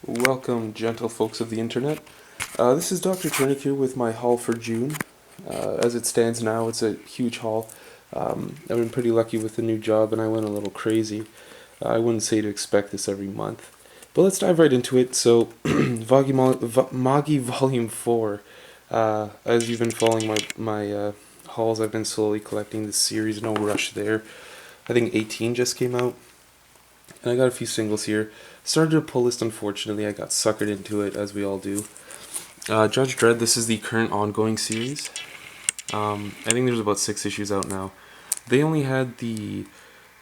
Welcome, gentle folks of the internet. This is Dr. Turnick here with my haul for June. As it stands now, it's a huge haul. I've been pretty lucky with the new job and I went a little crazy. I wouldn't say to expect this every month. But let's dive right into it. So, Magi Volume 4. As you've been following my hauls, I've been slowly collecting this series, no rush there. I think 18 just came out. And I got a few singles here. Started a pull list, unfortunately. I got suckered into it, as we all do. Judge Dredd, this is the current ongoing series. I think there's about 6 issues out now. They only had the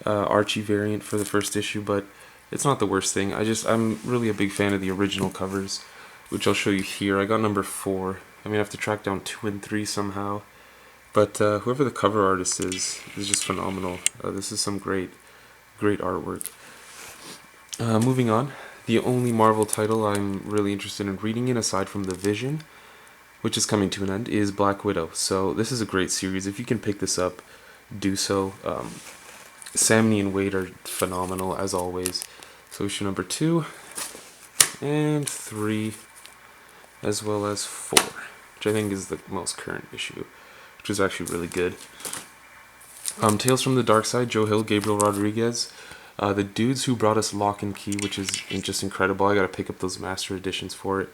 Archie variant for the first issue, but it's not the worst thing. I'm really a big fan of the original covers, which I'll show you here. I got number 4. I mean, I have to track down 2 and 3 somehow. But whoever the cover artist is just phenomenal. This is some great artwork. Moving on, the only Marvel title I'm really interested in reading in, aside from The Vision, which is coming to an end, is Black Widow. So this is a great series. If you can pick this up, do so. Samney and Wade are phenomenal, as always. So issue number 2 and 3, as well as 4, which I think is the most current issue, which is actually really good. Tales from the Dark Side, Joe Hill, Gabriel Rodriguez. The dudes who brought us Lock and Key, which is just incredible. I gotta pick up those master editions for it.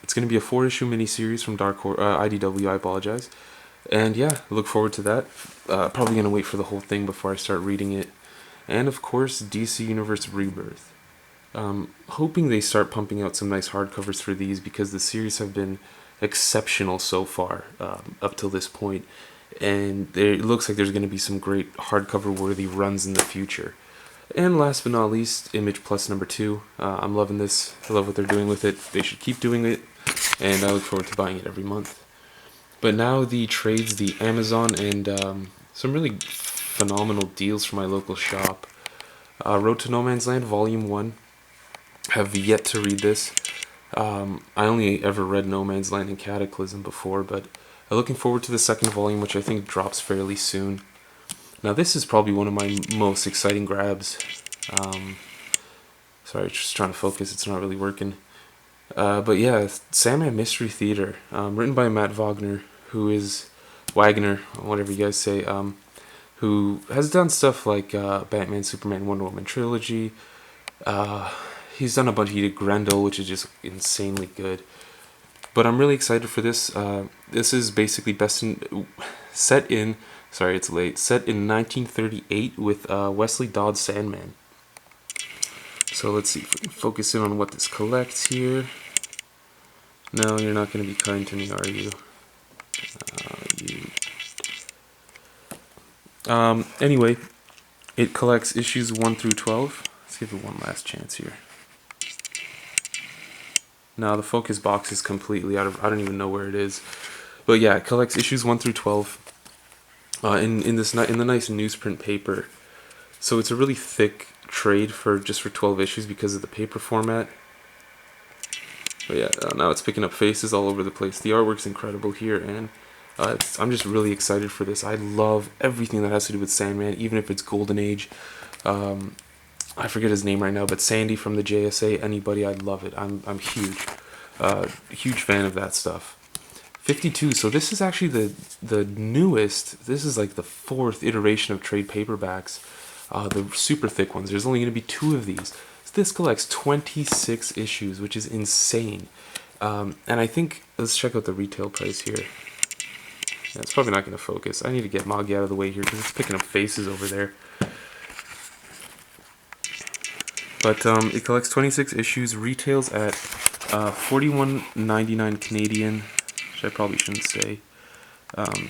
It's gonna be a 4-issue miniseries from IDW. I apologize, and yeah, look forward to that. Probably gonna wait for the whole thing before I start reading it. And of course, DC Universe Rebirth. Hoping they start pumping out some nice hardcovers for these, because the series have been exceptional so far up till this point, and it looks like there's going to be some great hardcover worthy runs in the future. And last but not least, Image Plus number 2. I'm loving this. I love what they're doing with it. They should keep doing it, and I look forward to buying it every month. But now the trades, the Amazon, and some really phenomenal deals for my local shop. Road to No Man's Land Volume 1. Have yet to read this. I only ever read No Man's Land and Cataclysm before, but I'm looking forward to the second volume, which I think drops fairly soon. Now this is probably one of my most exciting grabs. Sorry, just trying to focus, it's not really working. But yeah, Sandman Mystery Theater, written by Matt Wagner, Wagner, whatever you guys say, who has done stuff like Batman, Superman, Wonder Woman trilogy. He's done a bunch. He did Grendel, which is just insanely good. But I'm really excited for this. This is basically set in 1938 with Wesley Dodds Sandman. So let's see if we can focus in on what this collects here. No, you're not going to be kind to me, are you? Anyway, it collects issues 1 through 12. Let's give it one last chance here. Now the focus box is completely out of, I don't even know where it is. But yeah, it collects issues 1 through 12 in the nice newsprint paper. So it's a really thick trade for 12 issues because of the paper format. But yeah, now it's picking up faces all over the place. The artwork's incredible here, and I'm just really excited for this. I love everything that has to do with Sandman, even if it's Golden Age. I forget his name right now, but Sandy from the JSA, anybody, I love it. I'm huge fan of that stuff. 52, so this is actually the newest, this is like the 4th iteration of trade paperbacks, the super thick ones. There's only going to be 2 of these. So this collects 26 issues, which is insane. And I think, let's check out the retail price here. Yeah, it's probably not going to focus. I need to get Magi out of the way here because it's picking up faces over there. But it collects 26 issues, retails at $41.99 Canadian, which I probably shouldn't say,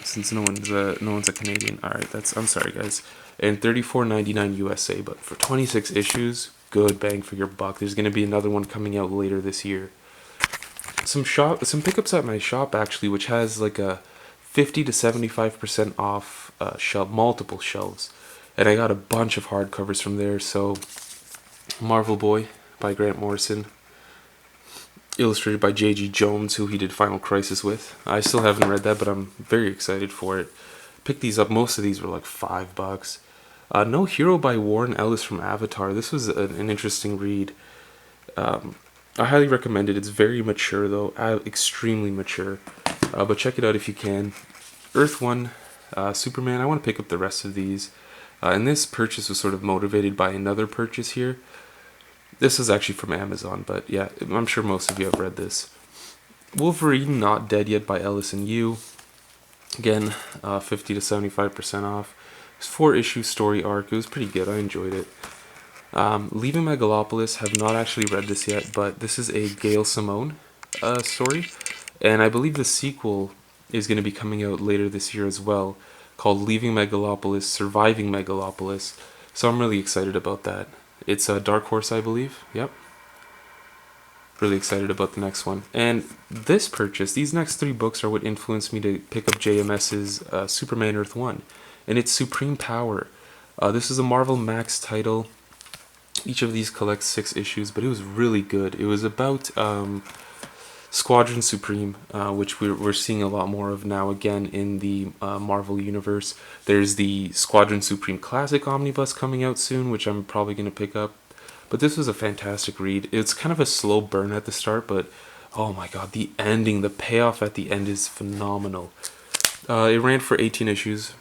since no one's a Canadian. All right, I'm sorry guys, and $34.99 USA. But for 26 issues, good bang for your buck. There's going to be another one coming out later this year. Some pickups at my shop actually, which has like a 50 to 75% off multiple shelves, and I got a bunch of hardcovers from there. So. Marvel Boy by Grant Morrison, illustrated by J.G. Jones, who he did Final Crisis with. I still haven't read that, but I'm very excited for it. Picked these up. Most of these were like $5. No Hero by Warren Ellis from Avatar. This was an interesting read. I highly recommend it. It's very mature though, extremely mature. But check it out if you can. Earth 1, Superman. I want to pick up the rest of these. And this purchase was sort of motivated by another purchase here. This is actually from Amazon, but yeah, I'm sure most of you have read this. Wolverine Not Dead Yet by Ellis and Yu. Again, 50 to 75% off. It's 4-issue story arc. It was pretty good. I enjoyed it. Leaving Megalopolis. Have not actually read this yet, but this is a Gail Simone story. And I believe the sequel is going to be coming out later this year as well, called Leaving Megalopolis, Surviving Megalopolis. So I'm really excited about that. It's a Dark Horse, I believe. Yep. Really excited about the next one. And this purchase, these next 3 books are what influenced me to pick up JMS's Superman Earth 1. And it's Supreme Power. This is a Marvel Max title. Each of these collects 6 issues, but it was really good. It was about Squadron Supreme, which we're seeing a lot more of now again in the Marvel universe. There's the Squadron Supreme Classic Omnibus coming out soon, which I'm probably going to pick up. But this was a fantastic read. It's kind of a slow burn at the start, but oh my god, the ending, the payoff at the end is phenomenal. It ran for 18 issues.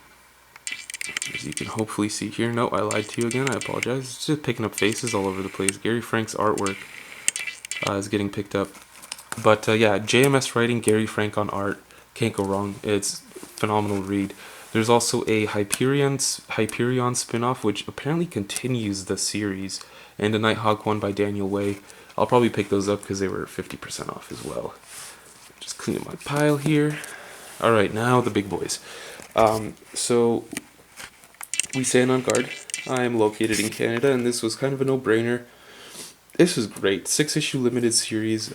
As you can hopefully see here. No, I lied to you again. I apologize. It's just picking up faces all over the place. Gary Frank's artwork is getting picked up. But yeah, JMS writing, Gary Frank on art. Can't go wrong. It's a phenomenal read. There's also a Hyperion spin-off, which apparently continues the series, and a Nighthawk one by Daniel Way. I'll probably pick those up because they were 50% off as well. Just clean up my pile here. Alright, now the big boys. So, we stand on guard. I am located in Canada, and this was kind of a no-brainer. This was great. 6-issue limited series.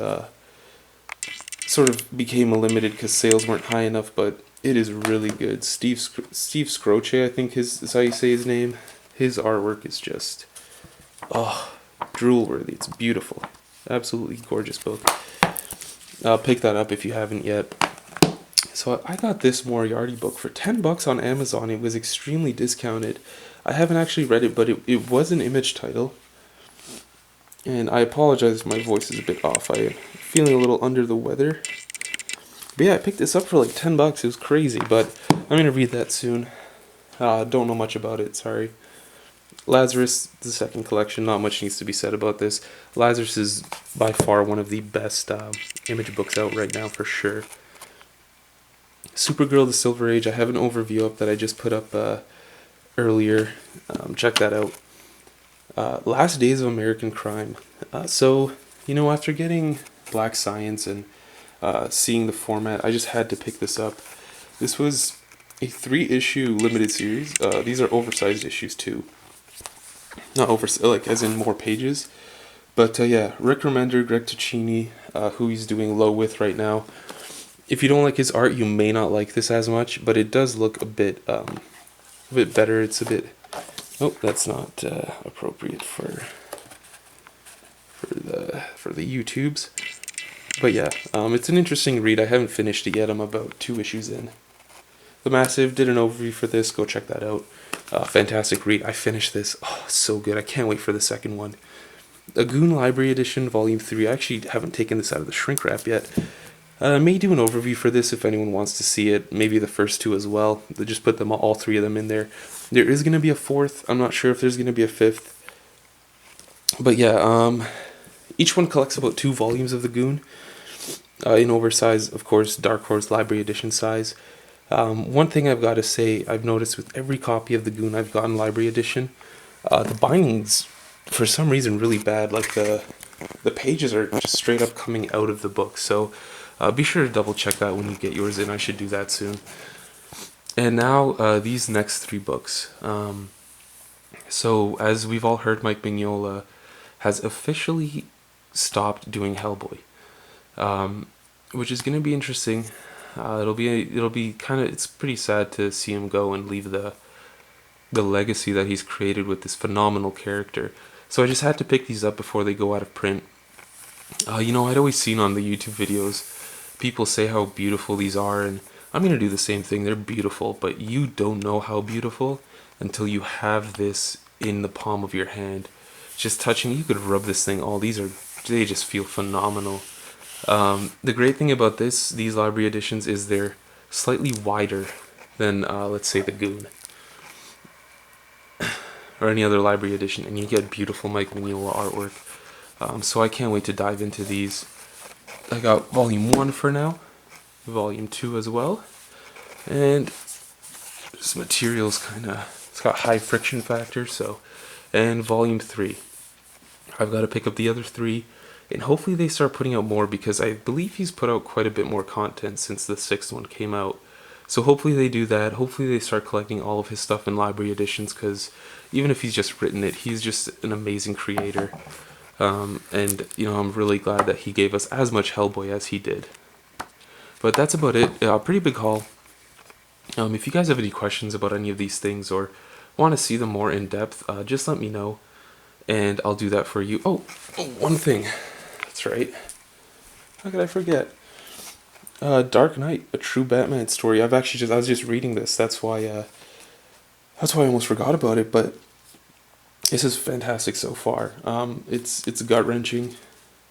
Sort of became a limited because sales weren't high enough, but it is really good. Steve Scroce, I think is how you say his name. His artwork is just, drool-worthy. It's beautiful. Absolutely gorgeous book. Pick that up if you haven't yet. So I got this Moriarty book for $10 on Amazon. It was extremely discounted. I haven't actually read it, but it was an Image title. And I apologize if my voice is a bit off. I am feeling a little under the weather. But yeah, I picked this up for like $10. It was crazy, but I'm going to read that soon. Don't know much about it, sorry. Lazarus, the second collection, not much needs to be said about this. Lazarus is by far one of the best Image books out right now, for sure. Supergirl, The Silver Age, I have an overview up that I just put up earlier. Check that out. Last Days of American Crime. So, after getting Black Science and seeing the format, I just had to pick this up. This was a 3-issue limited series. These are oversized issues too. Not like as in more pages. But yeah, Rick Remender, Greg Ticini, who he's doing Low with right now. If you don't like his art, you may not like this as much, but it does look a bit better. It's a bit. Oh, that's not appropriate for the YouTubes. But yeah, it's an interesting read. I haven't finished it yet. I'm about 2 issues in. The Massive did an overview for this. Go check that out. Fantastic read. I finished this. Oh, so good. I can't wait for the second one. A Goon Library Edition, Volume 3. I actually haven't taken this out of the shrink wrap yet. I may do an overview for this if anyone wants to see it. Maybe the first 2 as well. They just put them all 3 of them in there. There is going to be a 4th. I'm not sure if there's going to be a 5th. But yeah, each one collects about 2 volumes of the Goon. In oversized, of course, Dark Horse Library Edition size. One thing I've got to say, I've noticed with every copy of the Goon I've gotten Library Edition, the binding's, for some reason, really bad. Like, the pages are just straight up coming out of the book. So, be sure to double check that when you get yours in. I should do that soon. And now, these next 3 books. So, as we've all heard, Mike Mignola has officially stopped doing Hellboy. Which is going to be interesting. It'll be kind of, it's pretty sad to see him go and leave the legacy that he's created with this phenomenal character. So I just had to pick these up before they go out of print. I'd always seen on the YouTube videos people say how beautiful these are, and I'm going to do the same thing. They're beautiful, but you don't know how beautiful until you have this in the palm of your hand. Just touching, you could rub this thing all. These are they just feel phenomenal. The great thing about these library editions is they're slightly wider than, let's say, the Goon or any other library edition, and you get beautiful Mike Mignola artwork. So I can't wait to dive into these. I got volume 1 for now, volume 2 as well, and this material's it's got high friction factor, so, and volume 3. I've got to pick up the other 3, and hopefully they start putting out more, because I believe he's put out quite a bit more content since the 6th one came out. So hopefully they do that. Hopefully they start collecting all of his stuff in library editions, because even if he's just written it, he's just an amazing creator. And, I'm really glad that he gave us as much Hellboy as he did. But that's about it. Pretty big haul. If you guys have any questions about any of these things or want to see them more in depth, just let me know, and I'll do that for you. Oh, one thing. That's right. How could I forget? Dark Knight, a true Batman story. I was just reading this. That's why I almost forgot about it. But this is fantastic so far. It's gut wrenching.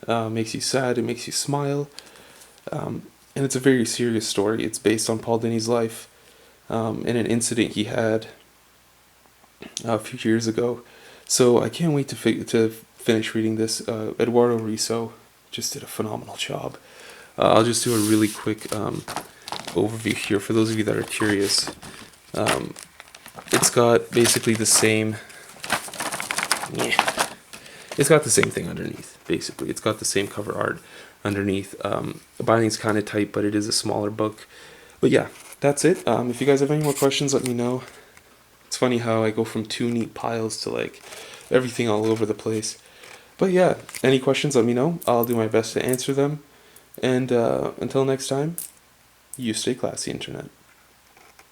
Makes you sad. It makes you smile. And it's a very serious story. It's based on Paul Dini's life, and an incident he had a few years ago. So I can't wait to finish reading this. Eduardo Riso just did a phenomenal job. I'll just do a really quick overview here for those of you that are curious. It's got basically the same. Yeah, it's got the same thing underneath. Basically, it's got the same cover art underneath. The binding's kind of tight, but it is a smaller book. But yeah, that's it. If you guys have any more questions, let me know. It's funny how I go from 2 neat piles to like everything all over the place. But yeah, any questions, let me know. I'll do my best to answer them. And until next time, you stay classy, Internet.